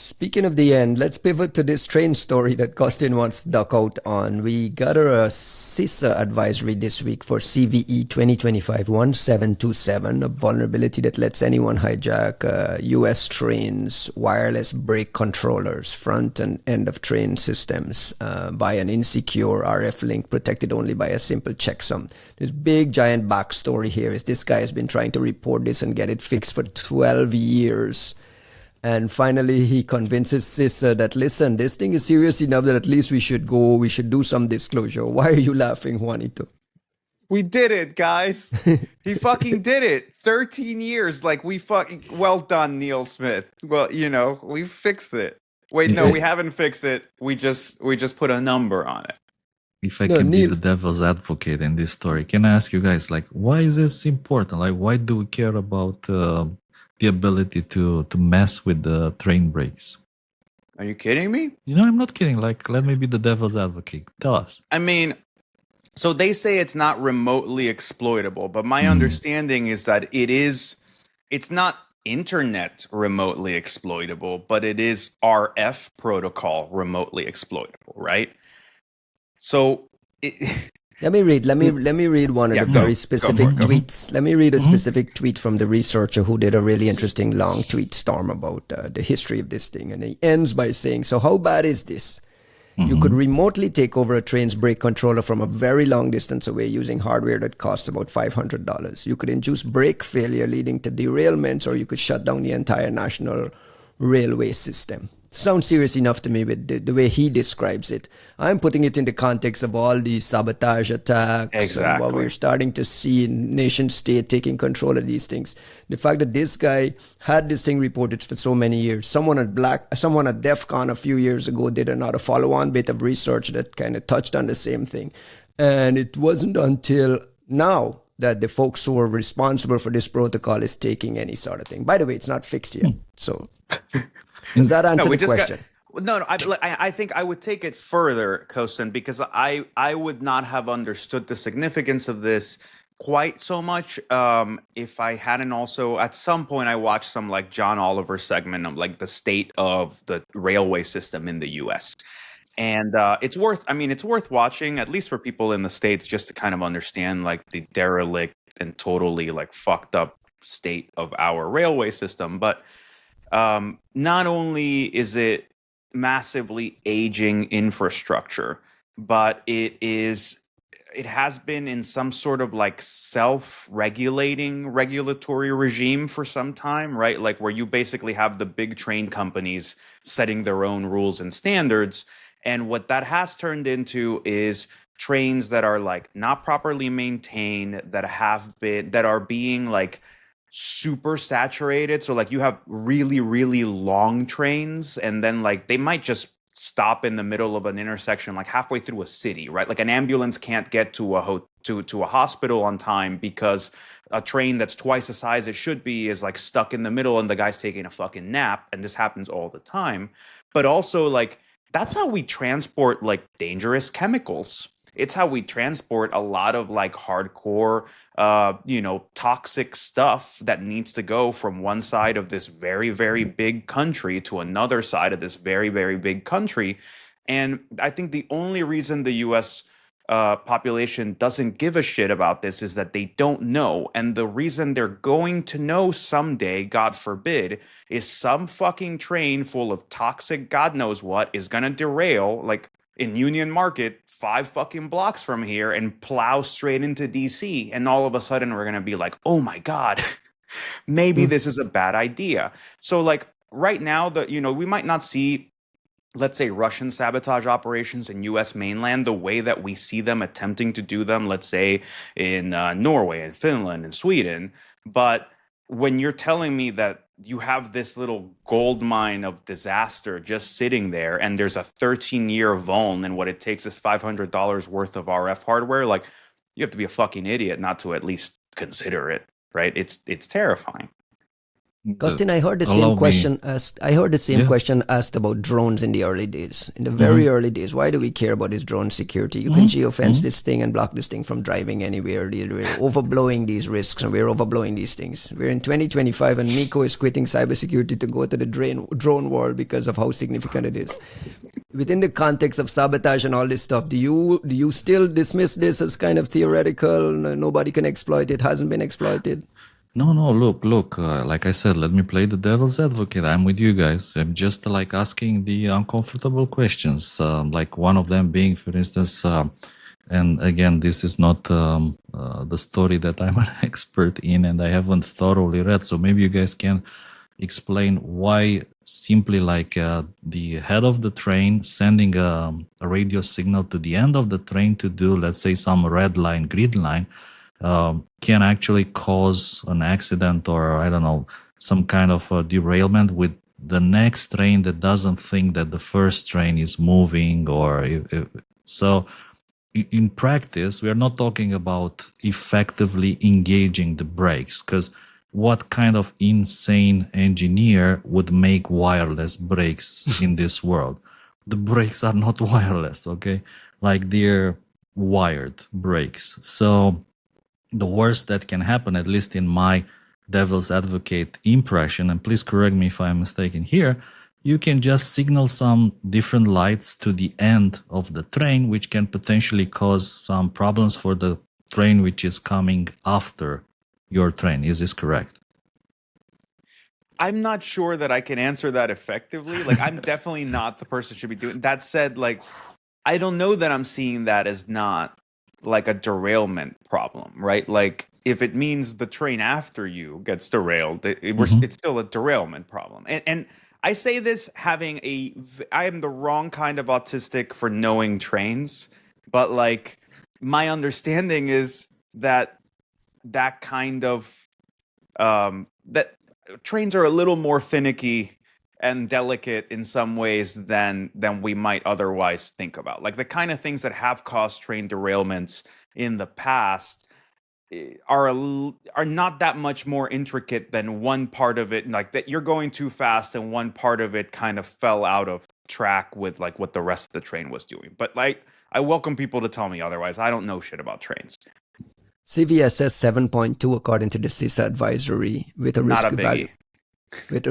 Speaking of the end, let's pivot to this train story that Costin wants to duck out on. We got a CISA advisory this week for CVE 2025-1727, a vulnerability that lets anyone hijack US trains, wireless brake controllers, front and end of train systems by an insecure RF link protected only by a simple checksum. This big giant backstory here is this guy has been trying to report this and get it fixed for 12 years. And finally, he convinces CISA that, listen, this thing is serious enough that at least we should do some disclosure. Why are you laughing, Juanito? We did it, guys. He fucking did it. 13 years. Like, well done, Neil Smith. Well, we fixed it. Wait, no, we haven't fixed it. We just put a number on it. If I can be the devil's advocate in this story, can I ask you guys, why is this important? Why do we care about the ability to mess with the train brakes? Are you kidding me? I'm not kidding. Let me be the devil's advocate. Tell us. I mean, so they say it's not remotely exploitable, but my understanding is that it's not internet remotely exploitable, but it is RF protocol remotely exploitable, right? So Let me read one of the very specific tweets. Let me read a specific tweet from the researcher who did a really interesting long tweet storm about the history of this thing. And he ends by saying, so how bad is this? You could remotely take over a train's brake controller from a very long distance away using hardware that costs about $500. You could induce brake failure leading to derailments, or you could shut down the entire national railway system. Sounds serious enough to me with the way he describes it. I'm putting it in the context of all these sabotage attacks and what we're starting to see in nation state taking control of these things. The fact that this guy had this thing reported for so many years. Someone at DEF CON a few years ago did another follow-on bit of research that kind of touched on the same thing. And it wasn't until now that the folks who are responsible for this protocol is taking any sort of thing. By the way, it's not fixed yet. So does that answer the question? I think I would take it further, Costin, because I would not have understood the significance of this quite so much if I hadn't also, at some point, I watched some John Oliver segment of the state of the railway system in the U.S. And it's worth watching, at least for people in the States, just to kind of understand the derelict and totally fucked up state of our railway system. But not only is it massively aging infrastructure, but it has been in some sort of self-regulating regulatory regime for some time, right? Where you basically have the big train companies setting their own rules and standards. And what that has turned into is trains that are not properly maintained, that are being super saturated. So you have really, really long trains, and then they might just stop in the middle of an intersection halfway through a city, right? An ambulance can't get to a hospital on time because a train that's twice the size it should be is stuck in the middle and the guy's taking a fucking nap. And this happens all the time. But also that's how we transport dangerous chemicals. It's how we transport a lot of hardcore, toxic stuff that needs to go from one side of this very, very big country to another side of this very, very big country. And I think the only reason the U.S. Population doesn't give a shit about this is that they don't know. And the reason they're going to know someday, God forbid, is some fucking train full of toxic God knows what is going to derail in Union Market 5 fucking blocks from here and plow straight into DC. And all of a sudden we're going to be oh my God, maybe this is a bad idea. So right now, we might not see, let's say, Russian sabotage operations in U.S. mainland the way that we see them attempting to do them, let's say, in Norway and Finland and Sweden. But when you're telling me that you have this little gold mine of disaster just sitting there and there's a 13-year vuln and what it takes is $500 worth of RF hardware, you have to be a fucking idiot not to at least consider it, right? It's terrifying. Costin, I heard the same question asked. I heard the same question asked about drones in the early days. In the very early days, why do we care about this drone security? You can geofence this thing and block this thing from driving anywhere. We're overblowing these risks and we're overblowing these things. We're in 2025 and Miko is quitting cybersecurity to go to the drone world because of how significant it is. Within the context of sabotage and all this stuff, do you still dismiss this as kind of theoretical? Nobody can exploit it. Hasn't been exploited. No, look, like I said, let me play the devil's advocate. I'm with you guys. I'm just like asking the uncomfortable questions, like one of them being, for instance, and again, this is not the story that I'm an expert in and I haven't thoroughly read, so maybe you guys can explain why simply like the head of the train sending a radio signal to the end of the train to do, let's say, some red line, green line, can actually cause an accident or, I don't know, some kind of derailment with the next train that doesn't think that the first train is moving. So in practice, we are not talking about effectively engaging the brakes, because what kind of insane engineer would make wireless brakes in this world? The brakes are not wireless, okay? Like they're wired brakes. So the worst that can happen, at least in my devil's advocate impression, and please correct me if I'm mistaken here, you can just signal some different lights to the end of the train, which can potentially cause some problems for the train which is coming after your train. Is this correct? I'm not sure that I can answer that effectively. Like, I'm definitely not the person who should be doing. That said, like, I don't know that I'm seeing that as not like a derailment problem, right? Like, if it means the train after you gets derailed, it's still a derailment problem. And I say this having I am the wrong kind of autistic for knowing trains, but like my understanding is that kind of that trains are a little more finicky and delicate in some ways than we might otherwise think about. Like the kind of things that have caused train derailments in the past are not that much more intricate than one part of it, like that you're going too fast and one part of it kind of fell out of track with like what the rest of the train was doing. But like, I welcome people to tell me otherwise. I don't know shit about trains. CVSS 7.2 according to the CISA advisory with a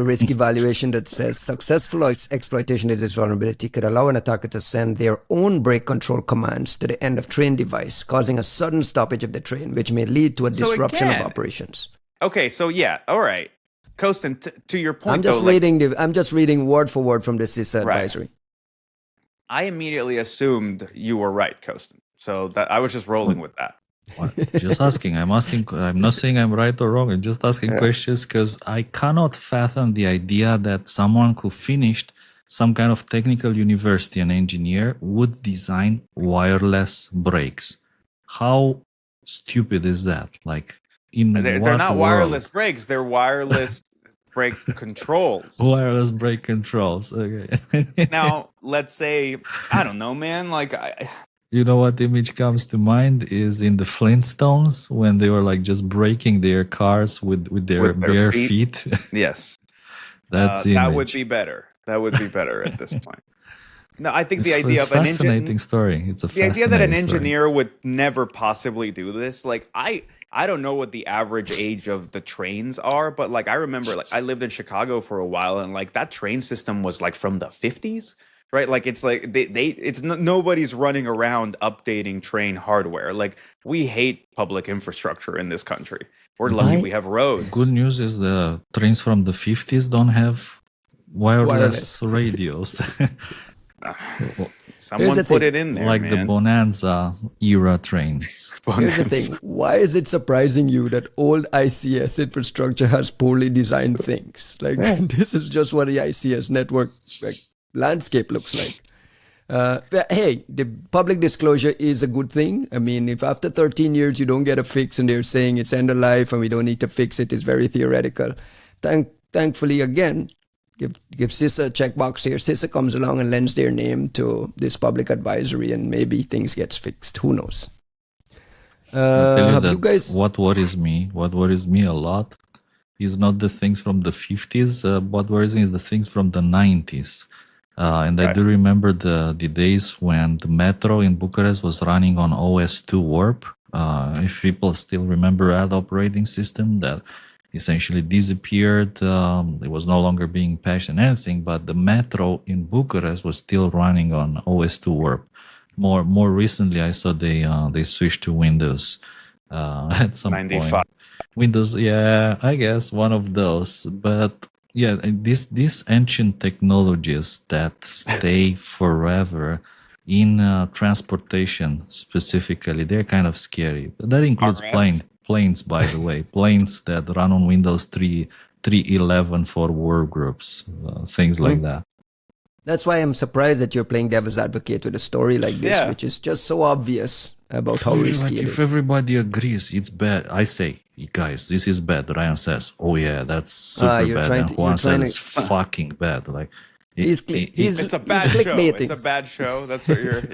risk evaluation that says successful exploitation of this vulnerability could allow an attacker to send their own brake control commands to the end of train device, causing a sudden stoppage of the train, which may lead to a disruption of operations. Okay, so yeah, all right. Costin, to your point, I'm just reading word for word from the CISA advisory. I immediately assumed you were right, Costin. So that I was just rolling with that. Just asking. I'm not saying I'm right or wrong. I'm just asking questions because I cannot fathom the idea that someone who finished some kind of technical university, an engineer, would design wireless brakes. How stupid is that? Like, they're not wireless brakes. They're wireless brake controls. Wireless brake controls. Okay. Now, let's say, I don't know, man. Like, you know what image comes to mind is in the Flintstones when they were like just breaking their cars with their bare feet. Yes. That would be better. That would be better at this point. No, I think it's a fascinating story. It's a the idea that an engineer would never possibly do this. Like I don't know what the average age of the trains are, but like I remember, like I lived in Chicago for a while, and like that train system was like from the 50s. Right, like it's like nobody's running around updating train hardware. Like we hate public infrastructure in this country. We're lucky we have roads. Good news is the trains from the 50s don't have wireless radios. Someone put it in there, like man. The Bonanza era trains. Here's the thing: why is it surprising you that old ICS infrastructure has poorly designed things? Like this is just what the ICS network landscape looks like. Hey, the public disclosure is a good thing. I mean, if after 13 years you don't get a fix and they're saying it's end of life and we don't need to fix it, it's very theoretical. Thankfully, again, give CISA a checkbox here. CISA comes along and lends their name to this public advisory and maybe things gets fixed. Who knows? You guys... What worries me a lot is not the things from the 50s. What worries me is the things from the 90s. And I do remember the days when the metro in Bucharest was running on OS2 Warp. If people still remember that operating system that essentially disappeared, it was no longer being patched and anything, but the metro in Bucharest was still running on OS2 Warp. More recently, I saw they switched to Windows at some 95. point. Windows, yeah, I guess one of those. But yeah, these ancient technologies that stay forever in transportation specifically, they're kind of scary. That includes planes, by the way, planes that run on Windows 3.11 for workgroups, things like that. That's why I'm surprised that you're playing devil's advocate with a story like this, which is just so obvious about how risky it is. If everybody agrees it's bad, I say, guys, this is bad. Ryan says, oh yeah, that's super bad. And Juan says it's fucking bad. Like it's a bad show. It's a bad show. That's what you're